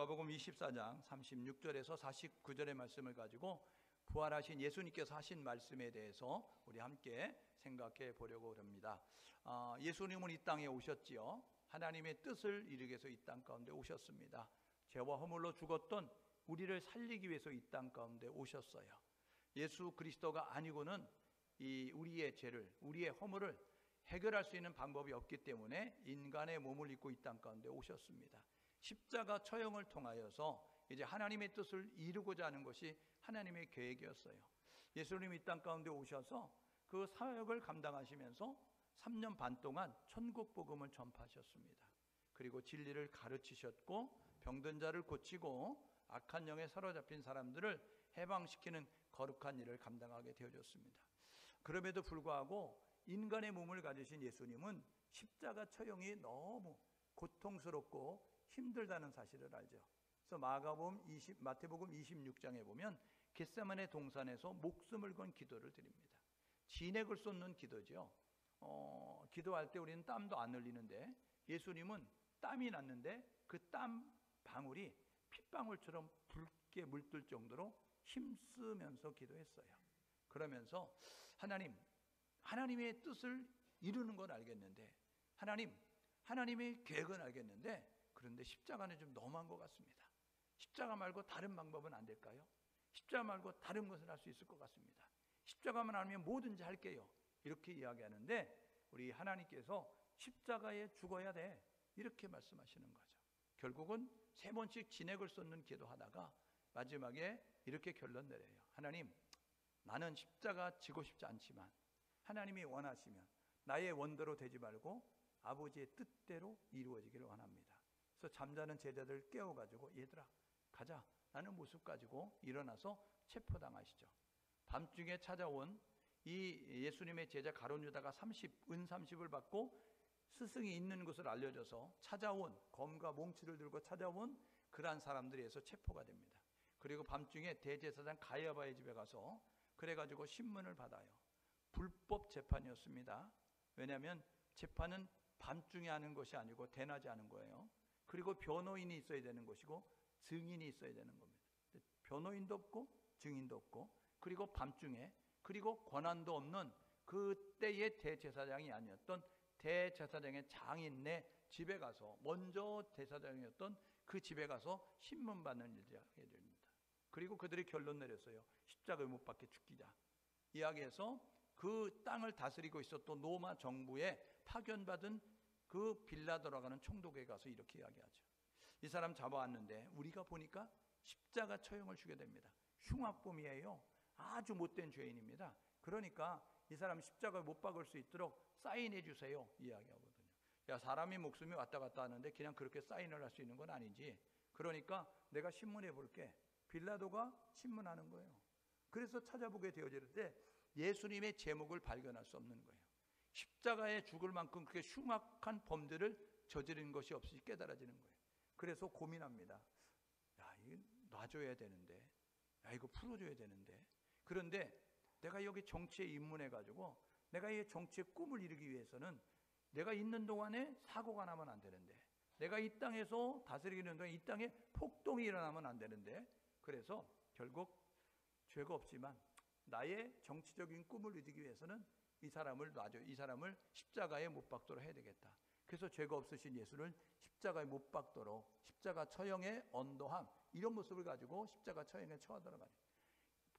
누가복음 24장 36절에서 49절의 말씀을 가지고 부활하신 예수님께서 하신 말씀에 대해서 우리 함께 생각해 보려고 합니다. 예수님은 이 땅에 오셨지요. 하나님의 뜻을 이루기 위해서 이 땅 가운데 오셨습니다. 죄와 허물로 죽었던 우리를 살리기 위해서 이 땅 가운데 오셨어요. 예수 그리스도가 아니고는 이 우리의 죄를, 우리의 허물을 해결할 수 있는 방법이 없기 때문에 인간의 몸을 입고 이 땅 가운데 오셨습니다. 십자가 처형을 통하여서 이제 하나님의 뜻을 이루고자 하는 것이 하나님의 계획이었어요. 예수님이 이 땅 가운데 오셔서 그 사역을 감당하시면서 3년 반 동안 천국 복음을 전파하셨습니다. 그리고 진리를 가르치셨고 병든 자를 고치고 악한 영에 사로잡힌 사람들을 해방시키는 거룩한 일을 감당하게 되어졌습니다. 그럼에도 불구하고 인간의 몸을 가지신 예수님은 십자가 처형이 너무 고통스럽고 힘들다는 사실을 알죠. 그래서 마태복음 26장에 보면 겟세마네 동산에서 목숨을 건 기도를 드립니다. 진액을 쏟는 기도죠. 기도할 때 우리는 땀도 안 흘리는데 예수님은 땀이 났는데 그 땀 방울이 핏방울처럼 붉게 물들 정도로 힘쓰면서 기도했어요. 그러면서 하나님의 뜻을 이루는 건 알겠는데 하나님의 계획은 알겠는데 그런데 십자가는 좀 너무한 것 같습니다. 십자가 말고 다른 방법은 안 될까요? 십자가 말고 다른 것을 할 수 있을 것 같습니다. 십자가만 아니면 뭐든지 할게요. 이렇게 이야기하는데 우리 하나님께서 십자가에 죽어야 돼 이렇게 말씀하시는 거죠. 결국은 3번씩 진액을 쏟는 기도하다가 마지막에 이렇게 결론 내려요. 하나님, 나는 십자가 지고 싶지 않지만 하나님이 원하시면 나의 원대로 되지 말고 아버지의 뜻대로 이루어지기를 원합니다. 그래서 잠자는 제자들 깨워가지고 얘들아 가자 라는 모습 가지고 일어나서 체포당하시죠. 밤중에 찾아온 이 예수님의 제자 가룟 유다가 은 30을 받고 스승이 있는 것을 알려줘서 찾아온, 검과 몽치를 들고 찾아온 그러한 사람들에 의해서 체포가 됩니다. 그리고 밤중에 대제사장 가야바의 집에 가서 그래가지고 신문을 받아요. 불법 재판이었습니다. 왜냐하면 재판은 밤중에 하는 것이 아니고 대낮에 하는 거예요. 그리고 변호인이 있어야 되는 것이고 증인이 있어야 되는 겁니다. 변호인도 없고 증인도 없고 그리고 밤중에 그리고 권한도 없는 그때의 대제사장이 아니었던 대제사장의 장인네 집에 가서 먼저 대제사장이었던 그 집에 가서 신문 받는 일을 하게 됩니다. 그리고 그들이 결론 내렸어요. 십자가에 못 박혀 죽이자. 이야기해서 그 땅을 다스리고 있었던 로마 정부에 파견받은 그 빌라도라고 총독에 가서 이렇게 이야기하죠. 이 사람 잡아왔는데 우리가 보니까 십자가 처형을 주게 됩니다. 흉악범이에요. 아주 못된 죄인입니다. 그러니까 이 사람 십자가에 못 박을 수 있도록 사인해 주세요 이야기하거든요. 야, 사람이 목숨이 왔다 갔다 하는데 그냥 그렇게 사인을 할 수 있는 건 아니지. 그러니까 내가 신문해 볼게. 빌라도가 신문하는 거예요. 그래서 찾아보게 되어질 때 예수님의 제목을 발견할 수 없는 거예요. 십자가에 죽을 만큼 그렇게 흉악한 범죄를 저지른 것이 없이 깨달아지는 거예요. 그래서 고민합니다. 야, 이거 놔줘야 되는데, 야, 이거 풀어줘야 되는데. 그런데 내가 여기 정치에 입문해가지고 내가 이 정치의 꿈을 이루기 위해서는 내가 있는 동안에 사고가 나면 안 되는데, 내가 이 땅에서 다스리는 동안에 이 땅에 폭동이 일어나면 안 되는데, 그래서 결국 죄가 없지만 나의 정치적인 꿈을 이루기 위해서는 이 사람을 놔줘, 이 사람을 십자가에 못 박도록 해야 되겠다. 그래서 죄가 없으신 예수를 십자가에 못 박도록 십자가 처형의 언도함 이런 모습을 가지고 십자가 처형에 처하도록 하죠.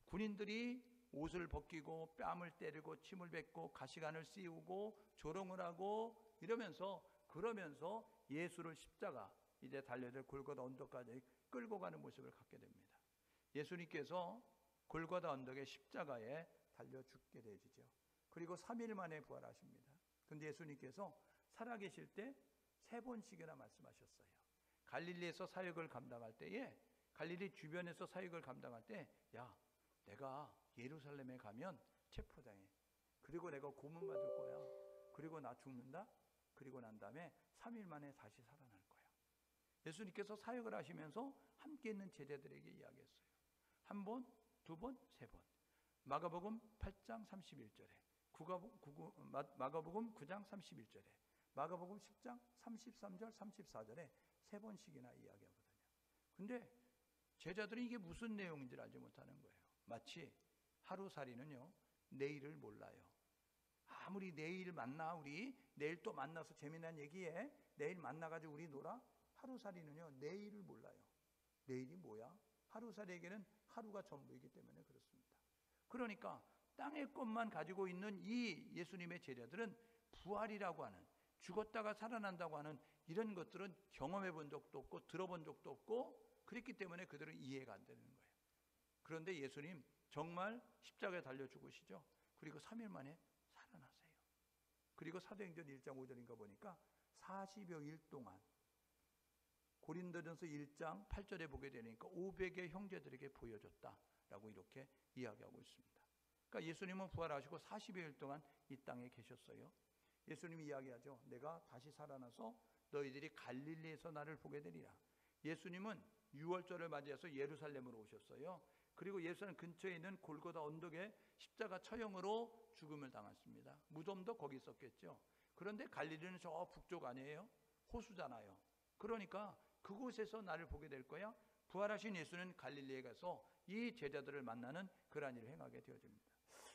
군인들이 옷을 벗기고 뺨을 때리고 침을 뱉고 가시관을 씌우고 조롱을 하고 그러면서 예수를 십자가 이제 달려들 골고다 언덕까지 끌고 가는 모습을 갖게 됩니다. 예수님께서 골고다 언덕의 십자가에 달려 죽게 되지죠. 그리고 3일 만에 부활하십니다. 그런데 예수님께서 살아계실 때 3번씩이나 말씀하셨어요. 갈릴리에서 사역을 감당할 때에, 갈릴리 주변에서 사역을 감당할 때, 야, 내가 예루살렘에 가면 체포당해. 그리고 내가 고문받을 거야. 그리고 나 죽는다. 그리고 난 다음에 3일 만에 다시 살아날 거야. 예수님께서 사역을 하시면서 함께 있는 제자들에게 이야기했어요. 1번, 2번, 3번. 마가복음 8장 31절에, 마가복음 9장 31절에, 마가복음 10장 33절 34절에 3번씩이나 이야기하거든요. 근데 제자들은 이게 무슨 내용인지 알지 못하는 거예요. 마치 하루살이는요, 내일을 몰라요. 아무리 내일 만나, 우리 내일 또 만나서 재미난 얘기해, 내일 만나가지고 우리 놀아, 하루살이는요 내일을 몰라요. 내일이 뭐야? 하루살이에게는 하루가 전부이기 때문에 그렇습니다. 그러니까 땅의 것만 가지고 있는 이 예수님의 제자들은 부활이라고 하는, 죽었다가 살아난다고 하는 이런 것들은 경험해 본 적도 없고 들어본 적도 없고, 그랬기 때문에 그들은 이해가 안 되는 거예요. 그런데 예수님 정말 십자가에 달려 죽으시죠. 그리고 3일 만에 살아나세요. 그리고 사도행전 1장 5절인가 보니까 40여일 동안, 고린도전서 1장 8절에 보게 되니까 500의 형제들에게 보여줬다라고 이렇게 이야기하고 있습니다. 그러니까 예수님은 부활하시고 40여일 동안 이 땅에 계셨어요. 예수님이 이야기하죠. 내가 다시 살아나서 너희들이 갈릴리에서 나를 보게 되리라. 예수님은 6월절을 맞이해서 예루살렘으로 오셨어요. 그리고 예루살렘 근처에 있는 골고다 언덕에 십자가 처형으로 죽음을 당했습니다. 무덤도 거기 있었겠죠. 그런데 갈릴리는 저 북쪽 아니에요? 호수잖아요. 그러니까 그곳에서 나를 보게 될 거야. 부활하신 예수는 갈릴리에 가서 이 제자들을 만나는 그러한 일을 행하게 되어집니다.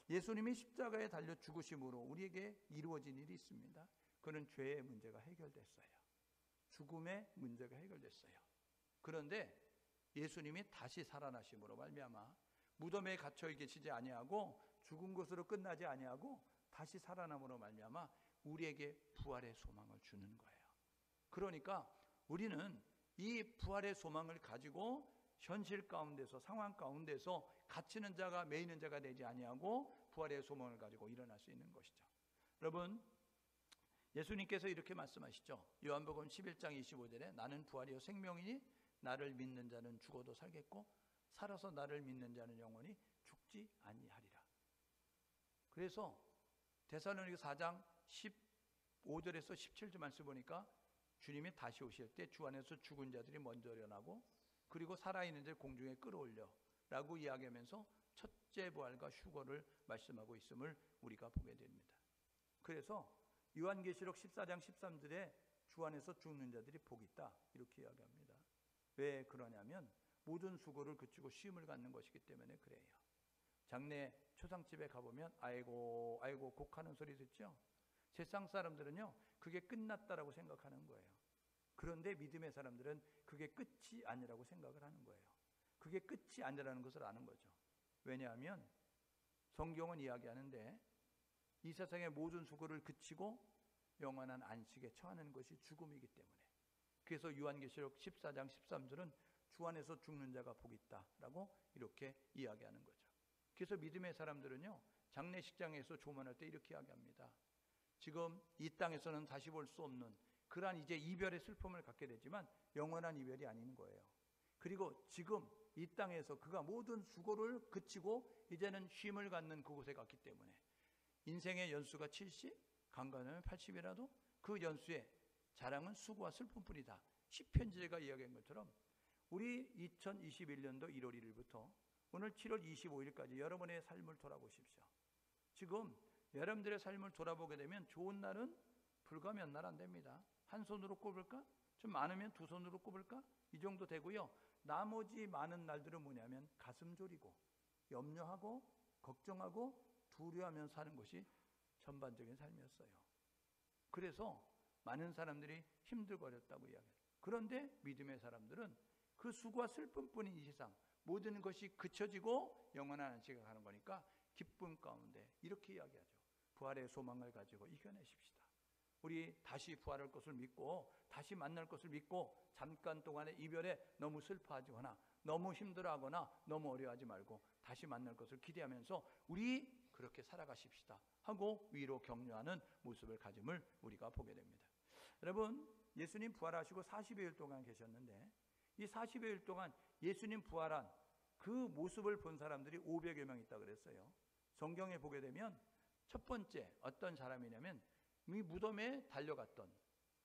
예수님이 십자가에 달려 죽으심으로 우리에게 이루어진 일이 있습니다. 그는 죄의 문제가 해결됐어요. 죽음의 문제가 해결됐어요. 그런데 예수님이 다시 살아나심으로 말미암아 무덤에 갇혀 계시지 아니하고 죽은 것으로 끝나지 아니하고 다시 살아남으로 말미암아 우리에게 부활의 소망을 주는 거예요. 그러니까 우리는 이 부활의 소망을 가지고 현실 가운데서, 상황 가운데서 갇히는 자가 매이는 자가 되지 아니하고 부활의 소망을 가지고 일어날 수 있는 것이죠. 여러분, 예수님께서 이렇게 말씀하시죠. 요한복음 11장 25절에 나는 부활이요 생명이니 나를 믿는 자는 죽어도 살겠고 살아서 나를 믿는 자는 영원히 죽지 아니하리라. 그래서 데살로니가 4장 15절에서 17절 말씀 보니까 주님이 다시 오실 때 주 안에서 죽은 자들이 먼저 일어나고 그리고 살아있는 자를 공중에 끌어올려 라고 이야기하면서 첫째 부활과 휴거를 말씀하고 있음을 우리가 보게 됩니다. 그래서 요한계시록 14장 13절에 주 안에서 죽는 자들이 복이 있다 이렇게 이야기합니다. 왜 그러냐면 모든 수고를 그치고 쉼을 갖는 것이기 때문에 그래요. 장례 초상집에 가보면 아이고 아이고 곡하는 소리 듣죠. 세상 사람들은요 그게 끝났다라고 생각하는 거예요. 그런데 믿음의 사람들은 그게 끝이 아니라고 생각을 하는 거예요. 그게 끝이 아니라는 것을 아는 거죠. 왜냐하면 성경은 이야기하는데 이 세상의 모든 수고를 그치고 영원한 안식에 처하는 것이 죽음이기 때문에, 그래서 요한계시록 14장 13절은 주 안에서 죽는 자가 복이 있다라고 이렇게 이야기하는 거죠. 그래서 믿음의 사람들은요 장례식장에서 조문할 때 이렇게 이야기합니다. 지금 이 땅에서는 다시 볼 수 없는 그러한 이제 이별의 슬픔을 갖게 되지만 영원한 이별이 아닌 거예요. 그리고 지금 이 땅에서 그가 모든 수고를 그치고 이제는 쉼을 갖는 그곳에 갔기 때문에 인생의 연수가 70, 강간하면 80이라도 그 연수의 자랑은 수고와 슬픔뿐이다. 시편지가 이야기한 것처럼 우리 2021년도 1월 1일부터 오늘 7월 25일까지 여러분의 삶을 돌아보십시오. 지금 여러분들의 삶을 돌아보게 되면 좋은 날은 불과 몇 날 안 됩니다. 한 손으로 꼽을까? 좀 많으면 두 손으로 꼽을까? 이 정도 되고요. 나머지 많은 날들은 뭐냐면 가슴 졸이고 염려하고 걱정하고 두려워하면서 사는 것이 전반적인 삶이었어요. 그래서 많은 사람들이 힘들거렸다고 이야기해요. 그런데 믿음의 사람들은 그 수고와 슬픔뿐인 이 세상 모든 것이 그쳐지고 영원한 안식에 가는 거니까 기쁨 가운데 이렇게 이야기하죠. 부활의 소망을 가지고 이겨내십시다. 우리 다시 부활할 것을 믿고 다시 만날 것을 믿고 잠깐 동안의 이별에 너무 슬퍼하거나 너무 힘들어하거나 너무 어려워하지 말고 다시 만날 것을 기대하면서 우리 그렇게 살아가십시다 하고 위로 격려하는 모습을 가짐을 우리가 보게 됩니다. 여러분, 예수님 부활하시고 40여일 동안 계셨는데 이 40여일 동안 예수님 부활한 그 모습을 본 사람들이 500여 명 있다고 그랬어요. 성경에 보게 되면 첫 번째 어떤 사람이냐면 이 무덤에 달려갔던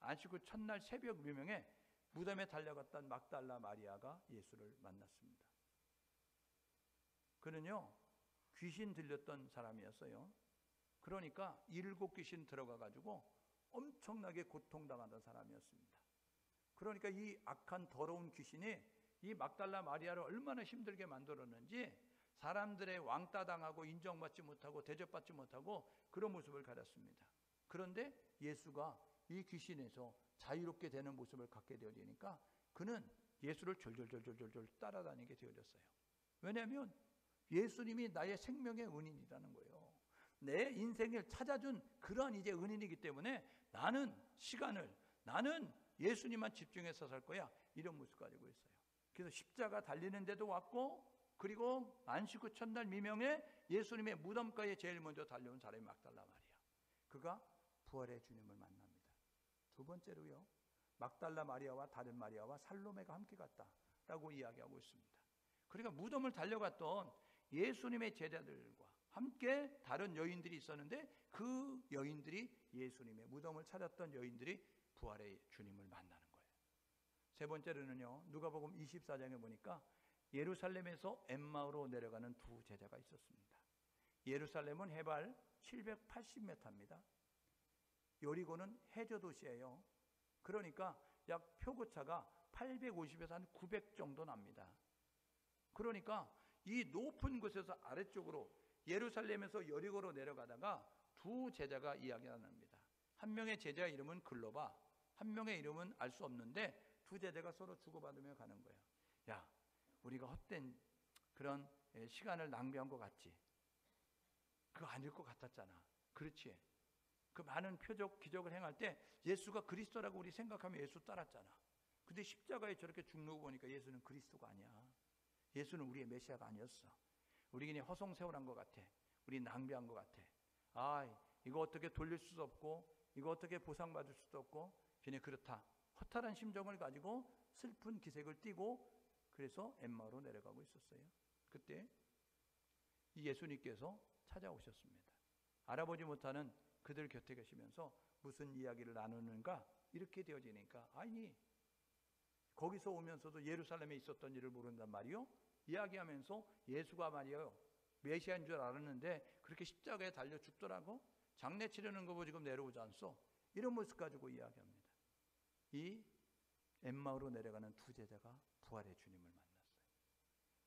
안식구 첫날 새벽 묘명에 무덤에 달려갔던 막달라 마리아가 예수를 만났습니다. 그는요 귀신 들렸던 사람이었어요. 그러니까 7 귀신 들어가 가지고 엄청나게 고통당하던 사람이었습니다. 그러니까 이 악한 더러운 귀신이 이 막달라 마리아를 얼마나 힘들게 만들었는지 사람들의 왕따 당하고 인정받지 못하고 대접받지 못하고 그런 모습을 가졌습니다. 그런데 예수가 이 귀신에서 자유롭게 되는 모습을 갖게 되어지니까 그는 예수를 졸졸졸졸졸 따라다니게 되어졌어요. 왜냐하면 예수님이 나의 생명의 은인이라는 거예요. 내 인생을 찾아준 그러한 이제 은인이기 때문에 나는 예수님만 집중해서 살 거야. 이런 모습 가지고 있어요. 그래서 십자가 달리는 데도 왔고, 그리고 안식 후 첫날 미명에 예수님의 무덤가에 제일 먼저 달려온 사람이 막달라 마리아. 그가 부활의 주님을 만납니다. 두 번째로요, 막달라 마리아와 다른 마리아와 살로메가 함께 갔다라고 이야기하고 있습니다. 그러니까 무덤을 달려갔던 예수님의 제자들과 함께 다른 여인들이 있었는데, 그 여인들이 예수님의 무덤을 찾았던 여인들이 부활의 주님을 만나는 거예요. 세 번째로는요, 누가복음 24장에 보니까 예루살렘에서 엠마오로 내려가는 두 제자가 있었습니다. 예루살렘은 해발 780m입니다. 여리고는 해저 도시예요. 그러니까 약 표고차가 850에서 한 900 정도 납니다. 그러니까 이 높은 곳에서 아래쪽으로 예루살렘에서 여리고로 내려가다가 두 제자가 이야기가 납니다. 한 명의 제자 이름은 글로바, 한 명의 이름은 알 수 없는데 두 제자가 서로 주고받으며 가는 거예요. 야, 우리가 헛된 그런 시간을 낭비한 것 같지? 그거 아닐 것 같았잖아. 그렇지? 그 많은 표적, 기적을 행할 때 예수가 그리스도라고 우리 생각하면 예수 따랐잖아. 근데 십자가에 저렇게 죽는 거 보니까 예수는 그리스도가 아니야. 예수는 우리의 메시아가 아니었어. 우리 그냥 허송세월한 것 같아. 우리 낭비한 것 같아. 아, 이거 어떻게 돌릴 수도 없고, 이거 어떻게 보상받을 수도 없고, 그냥 그렇다. 허탈한 심정을 가지고 슬픈 기색을 띠고 그래서 엠마오로 내려가고 있었어요. 그때 이 예수님께서 찾아오셨습니다. 알아보지 못하는 그들 곁에 계시면서 무슨 이야기를 나누는가 이렇게 되어지니까, 아니 거기서 오면서도 예루살렘에 있었던 일을 모른단 말이요. 이야기하면서 예수가 말이에요, 메시아인 줄 알았는데 그렇게 십자가에 달려 죽더라고. 장례 치르는 거 보고 지금 내려오지 않소. 이런 모습 가지고 이야기합니다. 이 엠마오로 내려가는 두 제자가 부활의 주님을 만났어요.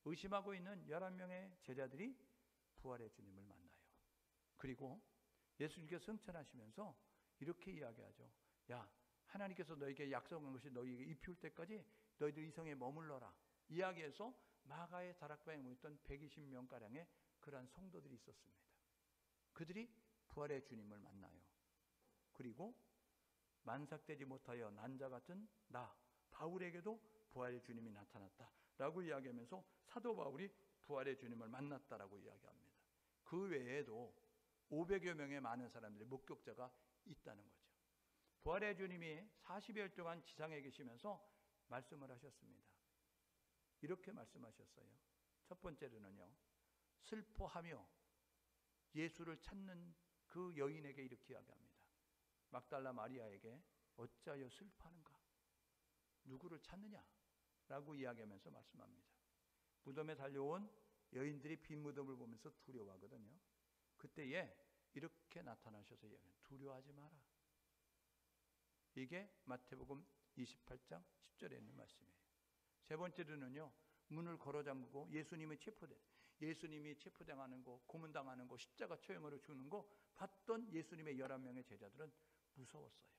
의심하고 있는 11명의 제자들이 부활의 주님을 만나요. 그리고 예수님께서 승천하시면서 이렇게 이야기하죠. 야, 하나님께서 너에게 약속한 것이 너희에게 이피울 때까지 너희들 이 성에 머물러라. 이야기해서 마가의 다락방에 모였던 120명가량의 그러한 성도들이 있었습니다. 그들이 부활의 주님을 만나요. 그리고 만삭되지 못하여 난자 같은 나 바울에게도 부활의 주님이 나타났다 라고 이야기하면서 사도 바울이 부활의 주님을 만났다라고 이야기합니다. 그 외에도 500여 명의 많은 사람들의 목격자가 있다는 거죠. 부활의 주님이 40여일 동안 지상에 계시면서 말씀을 하셨습니다. 이렇게 말씀하셨어요. 첫 번째로는요, 슬퍼하며 예수를 찾는 그 여인에게 이렇게 이야기합니다. 막달라 마리아에게 어찌하여 슬퍼하는가? 누구를 찾느냐? 라고 이야기하면서 말씀합니다. 무덤에 달려온 여인들이 빈 무덤을 보면서 두려워하거든요. 그때에 이렇게 나타나셔서 이야기합니다. 두려워하지 마라. 이게 마태복음 28장 10절에 있는 말씀이에요. 세 번째로는요, 문을 걸어 잠그고 예수님이 체포당하는 거, 고문당하는 거, 십자가 처형으로 죽는 거 봤던 예수님의 11명의 제자들은 무서웠어요.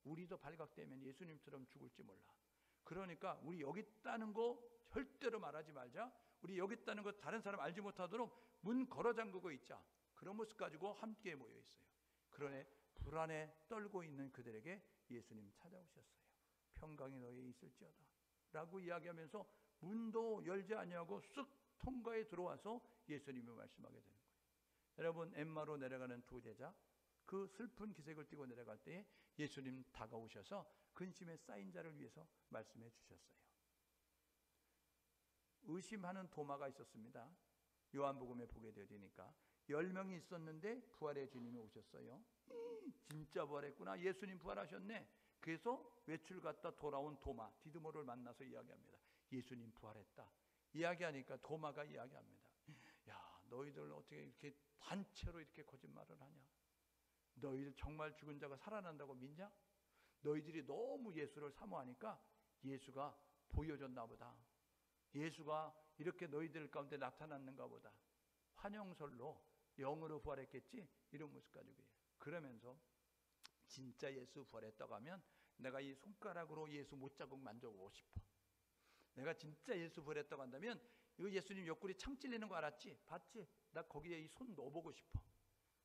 우리도 발각되면 예수님처럼 죽을지 몰라. 그러니까 우리 여기 있다는 거 절대로 말하지 말자. 우리 여기 있다는 거 다른 사람 알지 못하도록 문 걸어 잠그고 있자. 그런 모습 가지고 함께 모여 있어요. 그러네 불안에 떨고 있는 그들에게 예수님 찾아오셨어요. 평강이 너희에 있을지어다 라고 이야기하면서 문도 열지 아니하고 쓱 통과에 들어와서 예수님이 말씀하게 되는 거예요. 여러분, 엠마로 내려가는 두 제자, 그 슬픈 기색을 띠고 내려갈 때에 예수님 다가오셔서 근심에 쌓인 자를 위해서 말씀해 주셨어요. 의심하는 도마가 있었습니다. 요한복음에 보게 되니까 10명이 있었는데 부활의 주님이 오셨어요. 진짜 부활했구나. 예수님 부활하셨네. 그래서 외출 갔다 돌아온 도마, 디드모를 만나서 이야기합니다. 예수님 부활했다. 이야기하니까 도마가 이야기합니다. 야, 너희들 어떻게 이렇게 단체로 이렇게 거짓말을 하냐? 너희들 정말 죽은 자가 살아난다고 믿냐? 너희들이 너무 예수를 사모하니까 예수가 보여줬나 보다. 예수가 이렇게 너희들 가운데 나타났는가 보다. 환영설로 영으로 부활했겠지? 이런 모습 가지고. 그러면서 진짜 예수 부활했다고 하면 내가 이 손가락으로 예수 못자국 만져보고 싶어. 내가 진짜 예수 부활했다고 한다면 이거 예수님 옆구리 창 찔리는 거 알았지? 봤지? 나 거기에 이 손 넣어보고 싶어.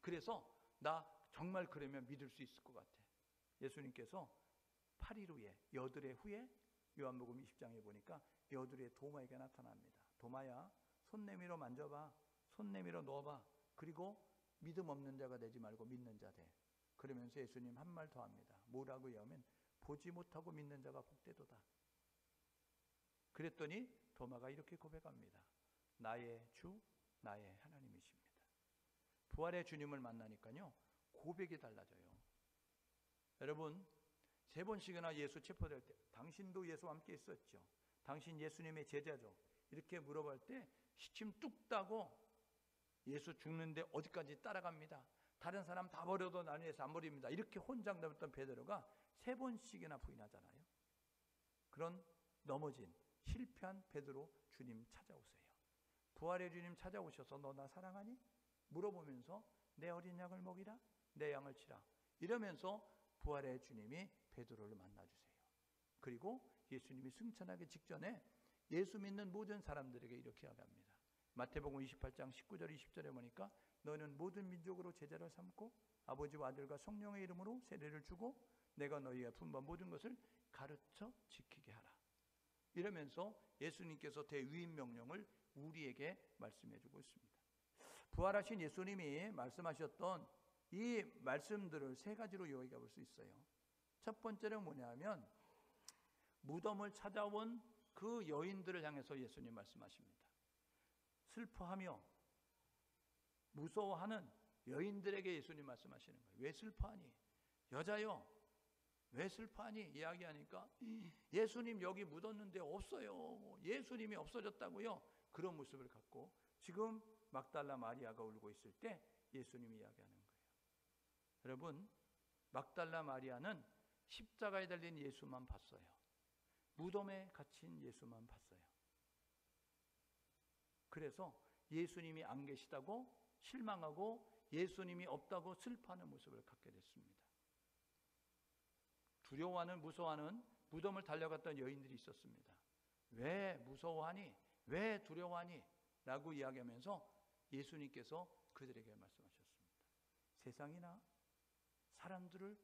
그래서 나 정말 그러면 믿을 수 있을 것 같아. 예수님께서 8일 후에, 여드레 후에 요한복음 20장에 보니까 여드레 도마에게 나타납니다. 도마야, 손 내밀어 만져봐. 손 내밀어 넣어봐. 그리고 믿음 없는 자가 되지 말고 믿는 자 돼. 그러면서 예수님 한 말 더 합니다. 뭐라고요? 하면 보지 못하고 믿는 자가 복되도다. 그랬더니 도마가 이렇게 고백합니다. 나의 주, 나의 하나님이십니다. 부활의 주님을 만나니까요, 고백이 달라져요. 여러분, 3번씩이나 예수 체포될 때 당신도 예수와 함께 있었죠? 당신 예수님의 제자죠? 이렇게 물어볼 때 시침 뚝 따고 예수 죽는데 어디까지 따라갑니다. 다른 사람 다 버려도 나는 예수 안 버립니다. 이렇게 혼장되었던 베드로가 3번씩이나 부인하잖아요. 그런 넘어진 실패한 베드로 주님 찾아오세요. 부활의 주님 찾아오셔서 너 나 사랑하니? 물어보면서 내 어린 양을 먹이라, 내 양을 치라. 이러면서 부활의 주님이 베드로를 만나주세요. 그리고 예수님이 승천하기 직전에 예수 믿는 모든 사람들에게 이렇게 이야기합니다. 마태복음 28장 19절 20절에 보니까 너는 모든 민족으로 제자를 삼고 아버지와 아들과 성령의 이름으로 세례를 주고 내가 너희가 품반 모든 것을 가르쳐 지키게 하라. 이러면서 예수님께서 대위임 명령을 우리에게 말씀해 주고 있습니다. 부활하신 예수님이 말씀하셨던 이 말씀들을 3가지로 요약해 볼 수 있어요. 첫 번째는 뭐냐면 무덤을 찾아온 그 여인들을 향해서 예수님 말씀하십니다. 슬퍼하며 무서워하는 여인들에게 예수님 말씀하시는 거예요. 왜 슬퍼하니? 여자여, 왜 슬퍼하니? 이야기하니까 예수님 여기 묻었는데 없어요. 예수님이 없어졌다고요. 그런 모습을 갖고 지금 막달라 마리아가 울고 있을 때 예수님이 이야기하는 거예요. 여러분, 막달라 마리아는 십자가에 달린 예수만 봤어요. 무덤에 갇힌 예수만 봤어요. 그래서 예수님이 안 계시다고 실망하고 예수님이 없다고 슬퍼하는 모습을 갖게 됐습니다. 두려워하는, 무서워하는 무덤을 달려갔던 여인들이 있었습니다. 왜 무서워하니? 왜 두려워하니? 라고 이야기하면서 예수님께서 그들에게 말씀하셨습니다. 세상이나 사람들을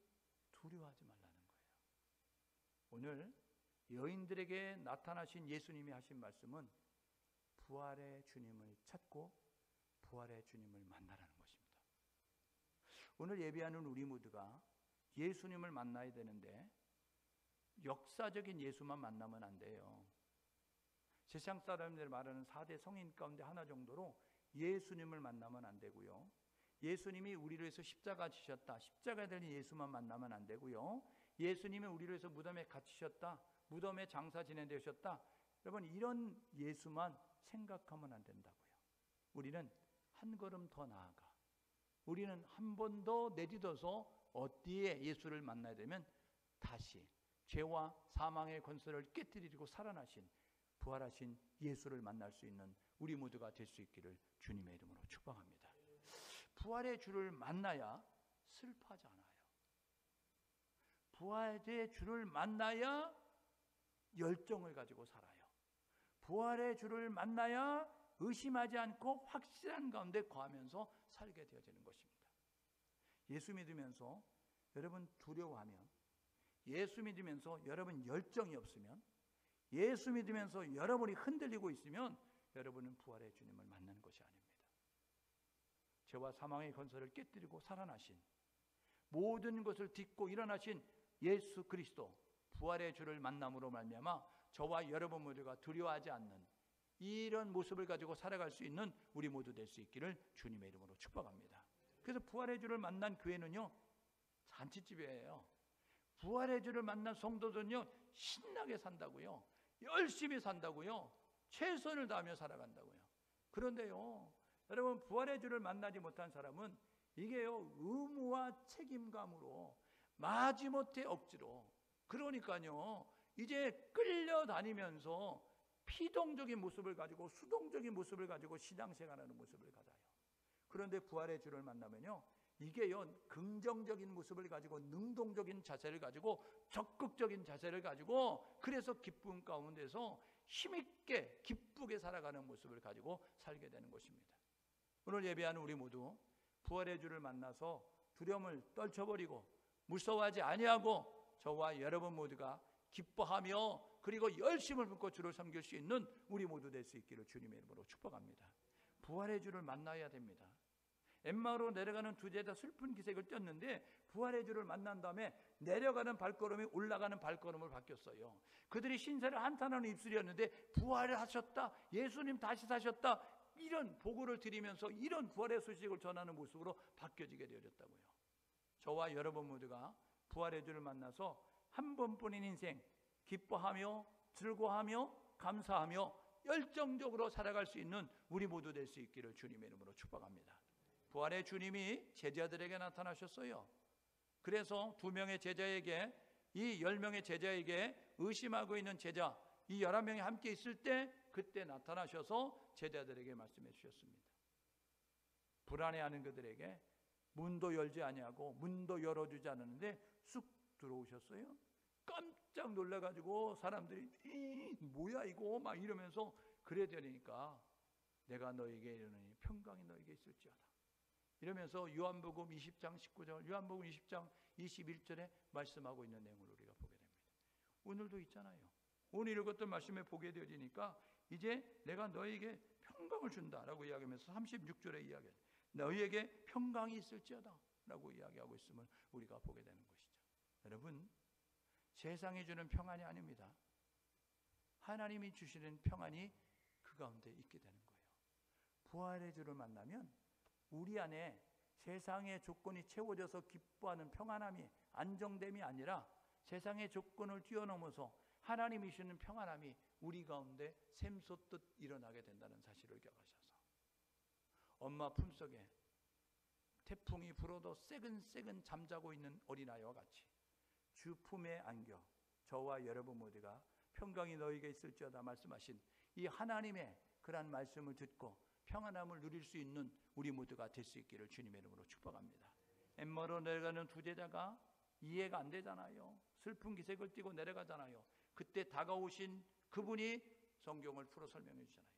두려워하지 말라는 거예요. 오늘 여인들에게 나타나신 예수님이 하신 말씀은 부활의 주님을 찾고 부활의 주님을 만나라는 것입니다. 오늘 예배하는 우리 모두가 예수님을 만나야 되는데 역사적인 예수만 만나면 안 돼요. 세상 사람들 말하는 4대 성인 가운데 하나 정도로 예수님을 만나면 안 되고요. 예수님이 우리를 위해서 십자가 지셨다. 십자가에 달린 예수만 만나면 안 되고요. 예수님이 우리를 위해서 무덤에 갇히셨다. 무덤에 장사 지내되셨다. 여러분, 이런 예수만 생각하면 안 된다고요. 우리는 한 걸음 더 나아가, 우리는 한 번 더 내딛어서 어디에 예수를 만나야 되면 다시 죄와 사망의 권세를 깨뜨리고 살아나신 부활하신 예수를 만날 수 있는 우리 모두가 될 수 있기를 주님의 이름으로 축복합니다. 부활의 주를 만나야 슬퍼하지 않아요. 부활의 주를 만나야 열정을 가지고 살아요. 부활의 주를 만나야 의심하지 않고 확실한 가운데 거하면서 살게 되어지는 것입니다. 예수 믿으면서 여러분 두려워하면, 예수 믿으면서 여러분 열정이 없으면, 예수 믿으면서 여러분이 흔들리고 있으면 여러분은 부활의 주님을 만나는 것이 아닙니다. 죄와 사망의 권세를 깨뜨리고 살아나신, 모든 것을 딛고 일어나신 예수 그리스도 부활의 주를 만남으로 말미암아 저와 여러분 모두가 두려워하지 않는 이런 모습을 가지고 살아갈 수 있는 우리 모두 될 수 있기를 주님의 이름으로 축복합니다. 그래서 부활의 주를 만난 교회는요, 잔치집이에요. 부활의 주를 만난 성도들은요, 신나게 산다고요. 열심히 산다고요. 최선을 다하며 살아간다고요. 그런데요, 여러분, 부활의 주를 만나지 못한 사람은 이게요, 의무와 책임감으로 마지못해 억지로, 그러니까요, 이제 끌려다니면서 피동적인 모습을 가지고 수동적인 모습을 가지고 신앙생활하는 모습을 가져요. 그런데 부활의 주를 만나면요, 이게요, 긍정적인 모습을 가지고 능동적인 자세를 가지고 적극적인 자세를 가지고, 그래서 기쁨 가운데서 힘있게 기쁘게 살아가는 모습을 가지고 살게 되는 것입니다. 오늘 예배하는 우리 모두 부활의 주를 만나서 두려움을 떨쳐버리고 무서워하지 아니하고 저와 여러분 모두가 기뻐하며 그리고 열심을 품고 주를 섬길 수 있는 우리 모두 될 수 있기를 주님의 이름으로 축복합니다. 부활의 주를 만나야 됩니다. 엠마오로 내려가는 두 제자 슬픈 기색을 띄었는데 부활의 주를 만난 다음에 내려가는 발걸음이 올라가는 발걸음을 바뀌었어요. 그들이 신세를 한탄하는 입술이었는데 부활을 하셨다, 예수님 다시 사셨다, 이런 보고를 드리면서 이런 부활의 소식을 전하는 모습으로 바뀌어지게 되어졌다고요. 저와 여러분 모두가 부활의 주를 만나서 한 번뿐인 인생 기뻐하며 즐거워하며 감사하며 열정적으로 살아갈 수 있는 우리 모두 될 수 있기를 주님의 이름으로 축복합니다. 부활의 주님이 제자들에게 나타나셨어요. 그래서 2명의 제자에게, 이 10명의 제자에게 의심하고 있는 제자 이 11명이 함께 있을 때 그때 나타나셔서 제자들에게 말씀해 주셨습니다. 불안해하는 그들에게 문도 열지 아니하고 문도 열어주지 않았는데 쑥 들어오셨어요. 깜짝 놀라가지고 사람들이 뭐야 이거 막 이러면서 그래 되니까 내가 너에게 이르노니 평강이 너에게 있을지어다 이러면서 요한복음 20장 19절, 요한복음 20장 21절에 말씀하고 있는 내용을 우리가 보게 됩니다. 오늘도 있잖아요. 오늘 읽었던 말씀에 보게 되어지니까 이제 내가 너에게 평강을 준다라고 이야기하면서 36절에 이야기해요. 너희에게 평강이 있을지어다 라고 이야기하고 있음을 우리가 보게 되는 것이죠. 여러분, 세상이 주는 평안이 아닙니다. 하나님이 주시는 평안이 그 가운데 있게 되는 거예요. 부활의 주를 만나면 우리 안에 세상의 조건이 채워져서 기뻐하는 평안함이, 안정됨이 아니라 세상의 조건을 뛰어넘어서 하나님이 주시는 평안함이 우리 가운데 샘솟듯 일어나게 된다는 사실을 기억하셔서, 엄마 품속에 태풍이 불어도 새근새근 잠자고 있는 어린아이와 같이 주 품에 안겨 저와 여러분 모두가 평강이 너에게 있을지어다 말씀하신 이 하나님의 그러한 말씀을 듣고 평안함을 누릴 수 있는 우리 모두가 될 수 있기를 주님의 이름으로 축복합니다. 엠마오로 내려가는 두 제자가 이해가 안 되잖아요. 슬픈 기색을 띠고 내려가잖아요. 그때 다가오신 그분이 성경을 풀어 설명해 주잖아요.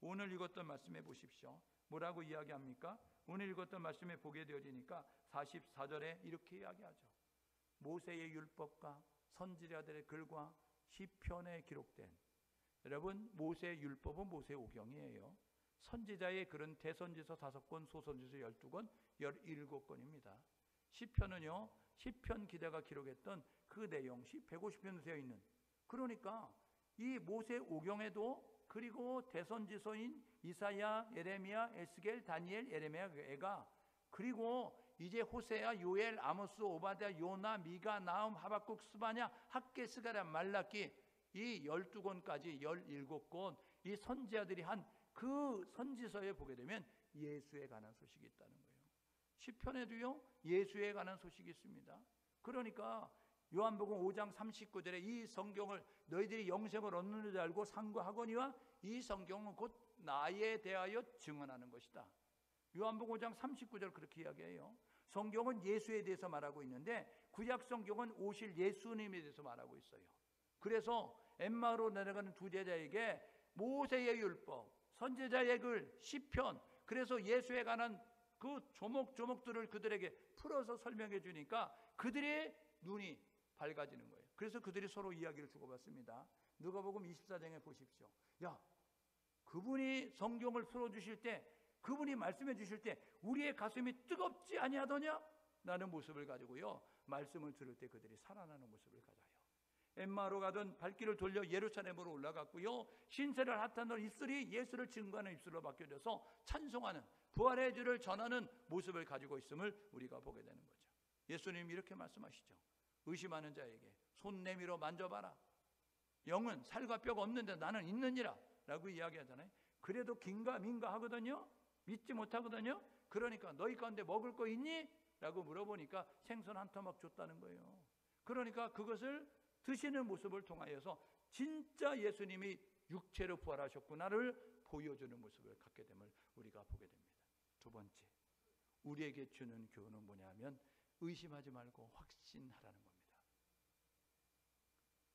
오늘 읽었던 말씀해 보십시오. 뭐라고 이야기합니까? 오늘 읽었던 말씀에 보게 되어지니까 44절에 이렇게 이야기하죠. 모세의 율법과 선지자들의 글과 시편에 기록된, 여러분 모세의 율법은 모세의 오경이에요. 선지자의 글은 대선지서 5권, 소선지서 12권, 17권입니다. 시편은요, 시편 기자가 기록했던 그 내용, 150편 되어 있는, 그러니까 이 모세 오경에도, 그리고 대선지서인 이사야, 예레미야, 에스겔, 다니엘, 예레미야가, 그리고 이제 호세아, 요엘, 아모스, 오바댜, 요나, 미가, 나훔, 하박국, 스바냐, 학개, 스가랴, 말라기, 이 12권까지 17권 이 선지자들이 한 그 선지서에 보게 되면 예수에 관한 소식이 있다는 거예요. 시편에도요 예수에 관한 소식이 있습니다. 그러니까 요한복음 5장 39절에 이 성경을 너희들이 영생을 얻는 줄 알고 상고하거니와 이 성경은 곧 나에 대하여 증언하는 것이다. 요한복음 5장 39절 그렇게 이야기해요. 성경은 예수에 대해서 말하고 있는데 구약 성경은 오실 예수님에 대해서 말하고 있어요. 그래서 엠마오로 내려가는 두 제자에게 모세의 율법, 선지자의 글, 시편, 그래서 예수에 관한 그 조목조목들을 그들에게 풀어서 설명해 주니까 그들의 눈이 밝아지는 거예요. 그래서 그들이 서로 이야기를 주고받습니다. 누가복음 24장에 보십시오. 야, 그분이 성경을 풀어주실 때, 그분이 말씀해 주실 때 우리의 가슴이 뜨겁지 아니하더냐? 라는 모습을 가지고요 말씀을 들을 때 그들이 살아나는 모습을 가져요. 엠마오로 가던 발길을 돌려 예루살렘으로 올라갔고요, 신세를 핫하는 입술이 예수를 증거하는 입술로 바뀌어져서 찬송하는, 부활의 주를 전하는 모습을 가지고 있음을 우리가 보게 되는 거죠. 예수님이 이렇게 말씀하시죠. 의심하는 자에게 손 내밀어 만져봐라. 영은 살과 뼈가 없는데 나는 있느니라 라고 이야기하잖아요. 그래도 긴가민가 하거든요. 믿지 못하거든요. 그러니까 너희 가운데 먹을 거 있니? 라고 물어보니까 생선 한 토막 줬다는 거예요. 그러니까 그것을 드시는 모습을 통하여서 진짜 예수님이 육체로 부활하셨구나를 보여주는 모습을 갖게 됨을 우리가 보게 됩니다. 두 번째, 우리에게 주는 교훈은 뭐냐면 의심하지 말고 확신하라는 겁니다.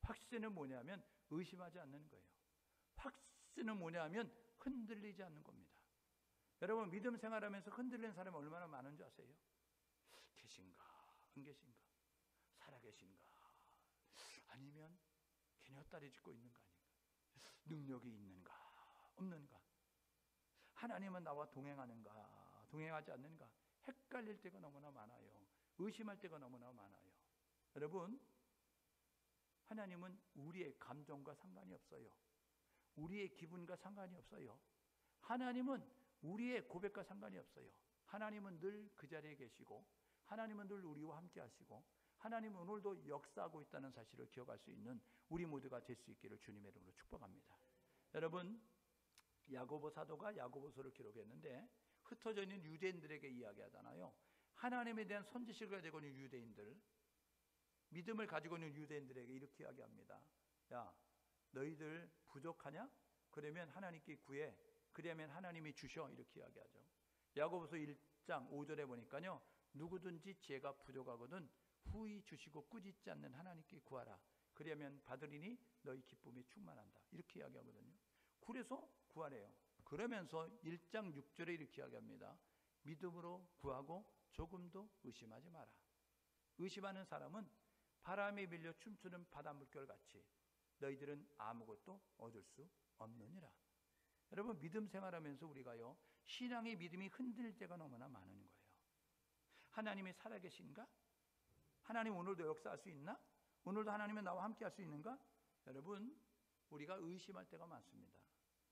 확신은 뭐냐면 의심하지 않는 거예요. 확신은 뭐냐면 흔들리지 않는 겁니다. 여러분, 믿음 생활하면서 흔들리는 사람이 얼마나 많은 줄 아세요? 계신가 안 계신가, 살아계신가, 아니면 개녀딸이 짓고 있는 거 아닌가, 능력이 있는가 없는가, 하나님은 나와 동행하는가 동행하지 않는가, 헷갈릴 때가 너무나 많아요. 의심할 때가 너무나 많아요. 여러분, 하나님은 우리의 감정과 상관이 없어요. 우리의 기분과 상관이 없어요. 하나님은 우리의 고백과 상관이 없어요. 하나님은 늘 그 자리에 계시고, 하나님은 늘 우리와 함께 하시고, 하나님은 오늘도 역사하고 있다는 사실을 기억할 수 있는 우리 모두가 될 수 있기를 주님의 이름으로 축복합니다. 여러분, 야고보 사도가 야고보서를 기록했는데 흩어져 있는 유대인들에게 이야기하잖아요. 하나님에 대한 선지식을 가지고 있는 유대인들, 믿음을 가지고 있는 유대인들에게 이렇게 이야기합니다. 야, 너희들 부족하냐? 그러면 하나님께 구해. 그러면 하나님이 주셔. 이렇게 이야기하죠. 야고보서 1장 5절에 보니까요, 누구든지 지혜가 부족하거든 후히 주시고 꾸짖지 않는 하나님께 구하라. 그러면 받으리니 너희 기쁨이 충만한다. 이렇게 이야기하거든요. 그래서 구하래요. 그러면서 1장 6절에 이렇게 이야기합니다. 믿음으로 구하고 조금도 의심하지 마라. 의심하는 사람은 바람에 밀려 춤추는 바닷물결 같이 너희들은 아무것도 얻을 수 없느니라. 여러분, 믿음 생활하면서 우리가요, 신앙의 믿음이 흔들릴 때가 너무나 많은 거예요. 하나님이 살아계신가? 하나님 오늘도 역사할 수 있나? 오늘도 하나님은 나와 함께 할 수 있는가? 여러분, 우리가 의심할 때가 많습니다.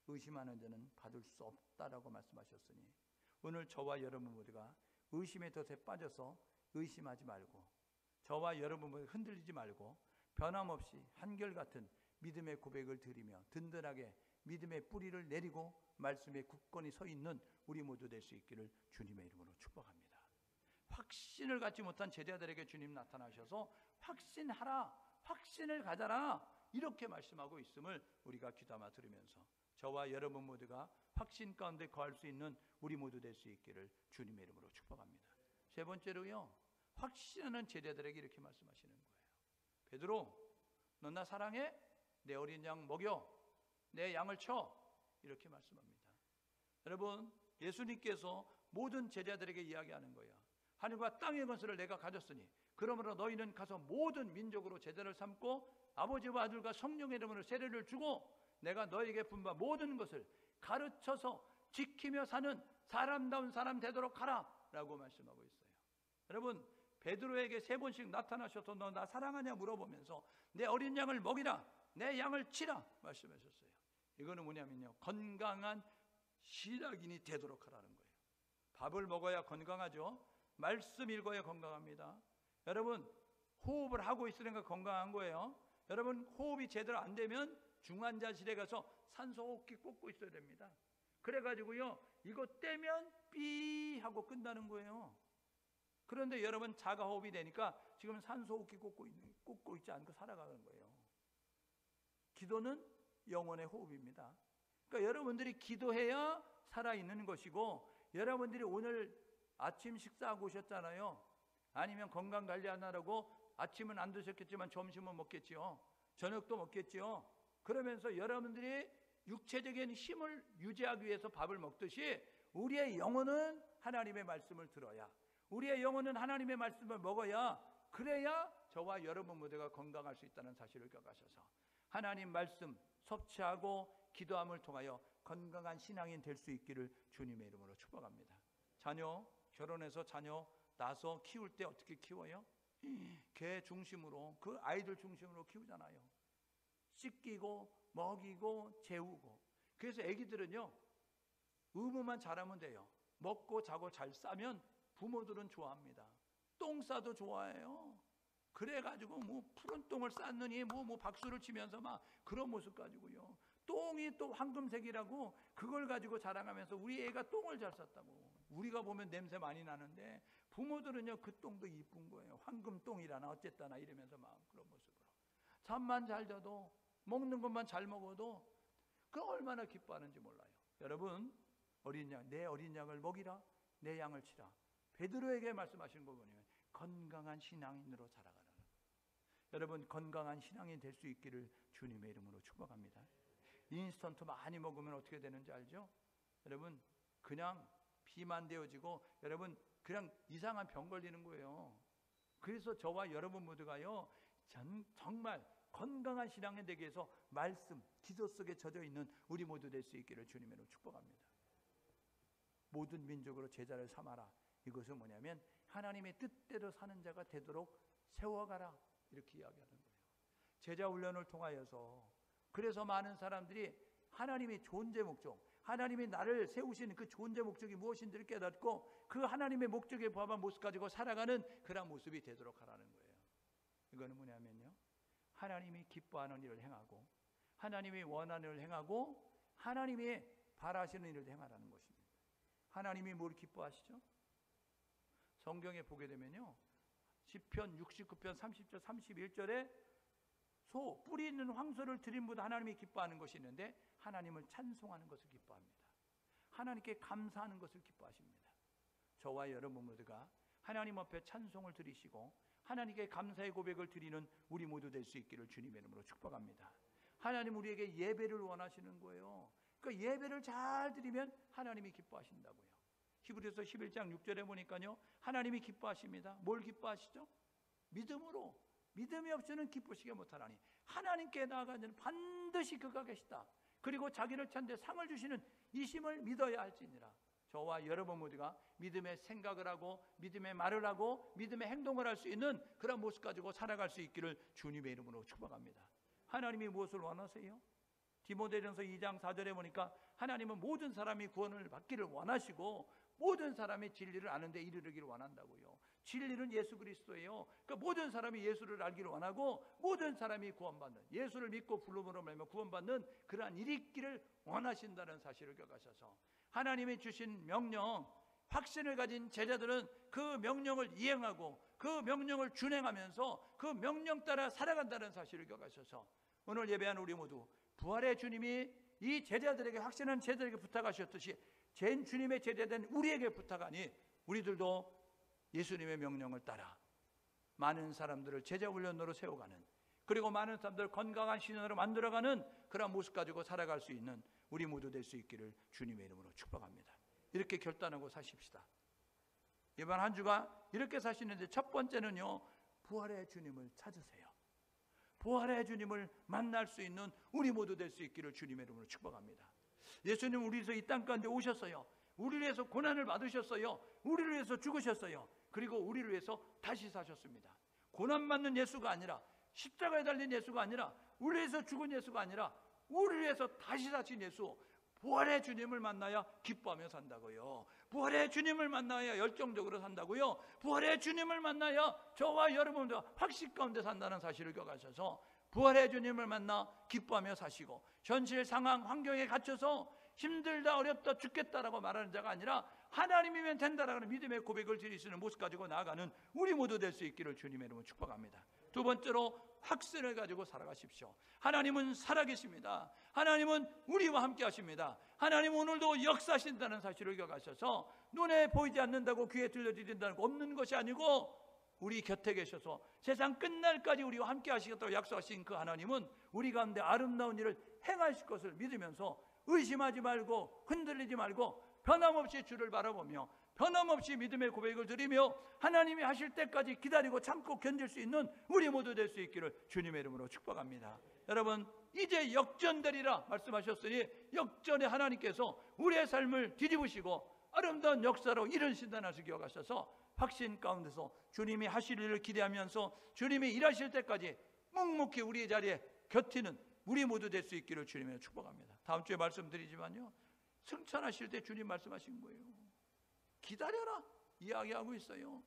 의심하는 자는 받을 수 없다라고 말씀하셨으니 오늘 저와 여러분 모두가 의심의 덫에 빠져서 의심하지 말고, 저와 여러분 모두 흔들리지 말고 변함없이 한결같은 믿음의 고백을 드리며 든든하게 믿음의 뿌리를 내리고 말씀에 굳건히 서 있는 우리 모두 될 수 있기를 주님의 이름으로 축복합니다. 확신을 갖지 못한 제자들에게 주님 나타나셔서 확신하라, 확신을 가져라, 이렇게 말씀하고 있음을 우리가 귀담아 들으면서 저와 여러분 모두가 확신 가운데 거할 수 있는 우리 모두 될 수 있기를 주님의 이름으로 축복합니다. 세 번째로요, 확신하는 제자들에게 이렇게 말씀하시는 거예요. 베드로, 너 나 사랑해? 내 어린 양 먹여, 내 양을 쳐. 이렇게 말씀합니다. 여러분, 예수님께서 모든 제자들에게 이야기하는 거야. 하늘과 땅의 것을 내가 가졌으니 그러므로 너희는 가서 모든 민족으로 제자를 삼고 아버지와 아들과 성령의 이름으로 세례를 주고 내가 너희에게 분바 모든 것을 가르쳐서 지키며 사는 사람다운 사람 되도록 하라 라고 말씀하고 있어요. 여러분, 베드로에게 3번씩 나타나셔서 너 나 사랑하냐 물어보면서 내 어린 양을 먹이라, 내 양을 치라 말씀하셨어요. 이거는 뭐냐면요, 건강한 신앙인이 되도록 하라는 거예요. 밥을 먹어야 건강하죠. 말씀 읽어야 건강합니다. 여러분, 호흡을 하고 있으니까 건강한 거예요. 여러분, 호흡이 제대로 안 되면 중환자실에 가서 산소호흡기 꽂고 있어야 됩니다. 그래가지고요, 이거 떼면 삐 하고 끝나는 거예요. 그런데 여러분, 자가호흡이 되니까 지금 산소호흡기 꽂고 있지 않고 살아가는 거예요. 기도는 영혼의 호흡입니다. 그러니까 여러분들이 기도해야 살아있는 것이고, 여러분들이 오늘 아침 식사하고 오셨잖아요. 아니면 건강관리하느라고 아침은 안 드셨겠지만 점심은 먹겠지요. 저녁도 먹겠지요. 그러면서 여러분들이 육체적인 힘을 유지하기 위해서 밥을 먹듯이 우리의 영혼은 하나님의 말씀을 들어야, 우리의 영혼은 하나님의 말씀을 먹어야, 그래야 저와 여러분 모두가 건강할 수 있다는 사실을 기억하셔서 하나님 말씀 섭취하고 기도함을 통하여 건강한 신앙인 될 수 있기를 주님의 이름으로 축복합니다. 자녀, 결혼해서 자녀 낳아서 키울 때 어떻게 키워요? 개 중심으로, 그 아이들 중심으로 키우잖아요. 씻기고 먹이고 재우고. 그래서 애기들은요, 의무만 잘하면 돼요. 먹고 자고 잘 싸면 부모들은 좋아합니다. 똥 싸도 좋아해요. 그래가지고 뭐 푸른 똥을 쌌느니 뭐 박수를 치면서 막 그런 모습 가지고요. 똥이 또 황금색이라고 그걸 가지고 자랑하면서 우리 애가 똥을 잘 쌌다고. 우리가 보면 냄새 많이 나는데 부모들은요, 그 똥도 이쁜 거예요. 황금똥이라나 어쨌다나 이러면서 막 그런 모습으로. 잠만 잘 자도, 먹는 것만 잘 먹어도 그 얼마나 기뻐하는지 몰라요. 여러분, 어린 양, 내 어린 양을 먹이라, 내 양을 치라. 베드로에게 말씀하신 거 보면 건강한 신앙인으로 자라가라. 여러분, 건강한 신앙인 될 수 있기를 주님의 이름으로 축복합니다. 인스턴트 많이 먹으면 어떻게 되는지 알죠? 여러분, 그냥 비만 되어지고 여러분 그냥 이상한 병 걸리는 거예요. 그래서 저와 여러분 모두가요, 정말 건강한 신앙인 되기 위해서 말씀, 기도 속에 젖어 있는 우리 모두 될 수 있기를 주님으로 축복합니다. 모든 민족으로 제자를 삼아라. 이것은 뭐냐면 하나님의 뜻대로 사는 자가 되도록 세워가라, 이렇게 이야기하는 거예요. 제자 훈련을 통하여서 그래서 많은 사람들이 하나님의 존재 목적, 하나님이 나를 세우신 그 존재 목적이 무엇인지를 깨닫고 그 하나님의 목적에 부합한 모습 가지고 살아가는 그런 모습이 되도록 하라는 거예요. 이거는 뭐냐면요, 하나님이 기뻐하는 일을 행하고 하나님이 원하는 일을 행하고 하나님이 바라시는 일을 행하라는 것입니다. 하나님이 뭘 기뻐하시죠? 성경에 보게 되면요, 시편 69편 30절 31절에 소, 뿌리 있는 황소를 드림보다 하나님이 기뻐하는 것이 있는데 하나님을 찬송하는 것을 기뻐합니다. 하나님께 감사하는 것을 기뻐하십니다. 저와 여러분 모두가 하나님 앞에 찬송을 드리시고 하나님께 감사의 고백을 드리는 우리 모두 될 수 있기를 주님의 이름으로 축복합니다. 하나님 우리에게 예배를 원하시는 거예요. 그러니까 예배를 잘 드리면 하나님이 기뻐하신다고요. 히브리서 11장 6절에 보니까요, 하나님이 기뻐하십니다. 뭘 기뻐하시죠? 믿음으로. 믿음이 없이는 기쁘시게 못하나니 하나님께 나아가는 반드시 그가 계시다. 그리고 자기를 찾는 데 상을 주시는 이심을 믿어야 할지니라. 저와 여러분 모두가 믿음의 생각을 하고 믿음의 말을 하고 믿음의 행동을 할 수 있는 그런 모습 가지고 살아갈 수 있기를 주님의 이름으로 축복합니다. 하나님이 무엇을 원하세요? 디모데전서 2장 4절에 보니까 하나님은 모든 사람이 구원을 받기를 원하시고 모든 사람이 진리를 아는 데 이르기를 원한다고요. 진리는 예수 그리스도예요. 그러니까 모든 사람이 예수를 알기를 원하고 모든 사람이 구원받는, 예수를 믿고 부름으로 말미암아 구원받는 그러한 일이 있기를 원하신다는 사실을 기억하셔서 하나님이 주신 명령, 확신을 가진 제자들은 그 명령을 이행하고 그 명령을 준행하면서 그 명령 따라 살아간다는 사실을 기억하셔서 오늘 예배한 우리 모두 부활의 주님이 이 제자들에게, 확신한 제자들에게 부탁하셨듯이 주님의 제자된 우리에게 부탁하니 우리들도 예수님의 명령을 따라 많은 사람들을 제자 훈련으로 세워가는, 그리고 많은 사람들을 건강한 신앙으로 만들어가는 그런 모습 가지고 살아갈 수 있는 우리 모두 될 수 있기를 주님의 이름으로 축복합니다. 이렇게 결단하고 사십시다. 이번 한 주가 이렇게 사시는데 첫 번째는요, 부활의 주님을 찾으세요. 부활의 주님을 만날 수 있는 우리 모두 될 수 있기를 주님의 이름으로 축복합니다. 예수님 우리 위해서 이 땅 가운데 오셨어요. 우리를 위해서 고난을 받으셨어요. 우리를 위해서 죽으셨어요. 그리고 우리를 위해서 다시 사셨습니다. 고난받는 예수가 아니라, 십자가에 달린 예수가 아니라, 우리를 위해서 죽은 예수가 아니라 우리를 위해서 다시 사신 예수, 부활의 주님을 만나야 기뻐하며 산다고요. 부활의 주님을 만나야 열정적으로 산다고요. 부활의 주님을 만나야 저와 여러분들 확신 가운데 산다는 사실을 기억하셔서 부활의 주님을 만나 기뻐하며 사시고, 현실 상황 환경에 갇혀서 힘들다 어렵다 죽겠다라고 말하는 자가 아니라 하나님이면 된다라는 믿음의 고백을 드리시는 모습 가지고 나아가는 우리 모두 될 수 있기를 주님의 이름으로 축복합니다. 두 번째로 확신을 가지고 살아가십시오. 하나님은 살아계십니다. 하나님은 우리와 함께 하십니다. 하나님은 오늘도 역사하신다는 사실을 기억하셔서 눈에 보이지 않는다고 귀에 들려드린다는 거 없는 것이 아니고 우리 곁에 계셔서 세상 끝날까지 우리와 함께 하시겠다고 약속하신 그 하나님은 우리 가운데 아름다운 일을 행하실 것을 믿으면서 의심하지 말고 흔들리지 말고 변함없이 주를 바라보며 변함없이 믿음의 고백을 드리며 하나님이 하실 때까지 기다리고 참고 견딜 수 있는 우리 모두 될 수 있기를 주님의 이름으로 축복합니다. 여러분, 이제 역전되리라 말씀하셨으니 역전에 하나님께서 우리의 삶을 뒤집으시고 아름다운 역사로 이루신다는 것을 기억하셔서 확신 가운데서 주님이 하실 일을 기대하면서 주님이 일하실 때까지 묵묵히 우리의 자리에 곁이는 우리 모두 될 수 있기를 주님의 축복합니다. 다음 주에 말씀드리지만요, 승천하실 때 주님 말씀하신 거예요. 기다려라 이야기하고 있어요.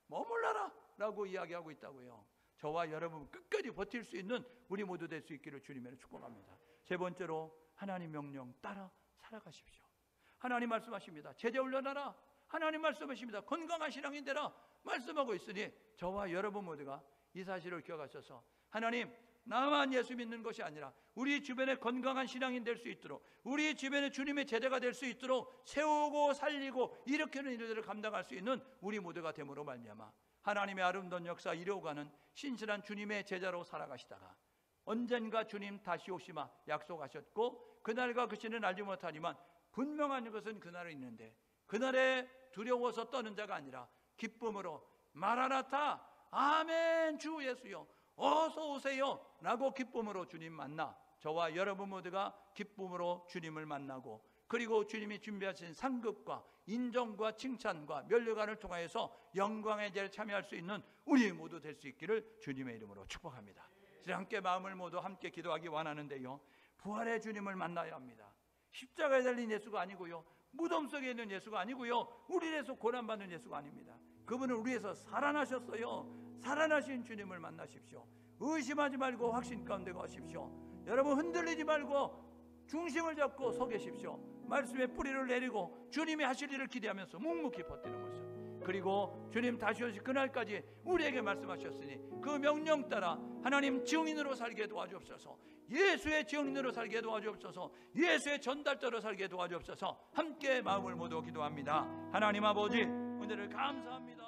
머물러라 라고 이야기하고 있다고요. 저와 여러분 끝까지 버틸 수 있는 우리 모두 될 수 있기를 주님의 축복합니다. 세 번째로 하나님 명령 따라 살아가십시오. 하나님 말씀하십니다. 제자 훈련하라. 하나님 말씀하십니다. 건강한 신앙인 되라 말씀하고 있으니 저와 여러분 모두가 이 사실을 기억하셔서 하나님 나만 예수 믿는 것이 아니라 우리 주변에 건강한 신앙인 될 수 있도록, 우리 주변에 주님의 제자가 될 수 있도록 세우고 살리고 일으키는 일들을 감당할 수 있는 우리 모두가 됨으로 말미암아 하나님의 아름다운 역사 이루어가는 신실한 주님의 제자로 살아가시다가 언젠가 주님 다시 오시마 약속하셨고 그날과 그 시는 알지 못하지만 분명한 것은 그날은 있는데, 그날에 두려워서 떠는 자가 아니라 기쁨으로 마라나타 아멘 주 예수여 어서 오세요 라고 기쁨으로 주님 만나 저와 여러분 모두가 기쁨으로 주님을 만나고, 그리고 주님이 준비하신 상급과 인정과 칭찬과 면류관을 통하여서 영광의 제를 참여할 수 있는 우리 모두 될 수 있기를 주님의 이름으로 축복합니다. 함께 마음을 모두 함께 기도하기 원하는데요, 부활의 주님을 만나야 합니다. 십자가에 달린 예수가 아니고요, 무덤 속에 있는 예수가 아니고요, 우리에서 고난받는 예수가 아닙니다. 그분은 우리에서 살아나셨어요. 살아나신 주님을 만나십시오. 의심하지 말고 확신 가운데 가십시오. 여러분 흔들리지 말고 중심을 잡고 서 계십시오. 말씀의 뿌리를 내리고 주님이 하실 일을 기대하면서 묵묵히 버티는 모습. 그리고 주님 다시 오실 그날까지 우리에게 말씀하셨으니 그 명령 따라 하나님 증인으로 살게 도와주옵소서. 예수의 증인으로 살게 도와주옵소서. 예수의 전달자로 살게 도와주옵소서. 함께 마음을 모두 기도합니다. 하나님 아버지, 은혜를 감사합니다.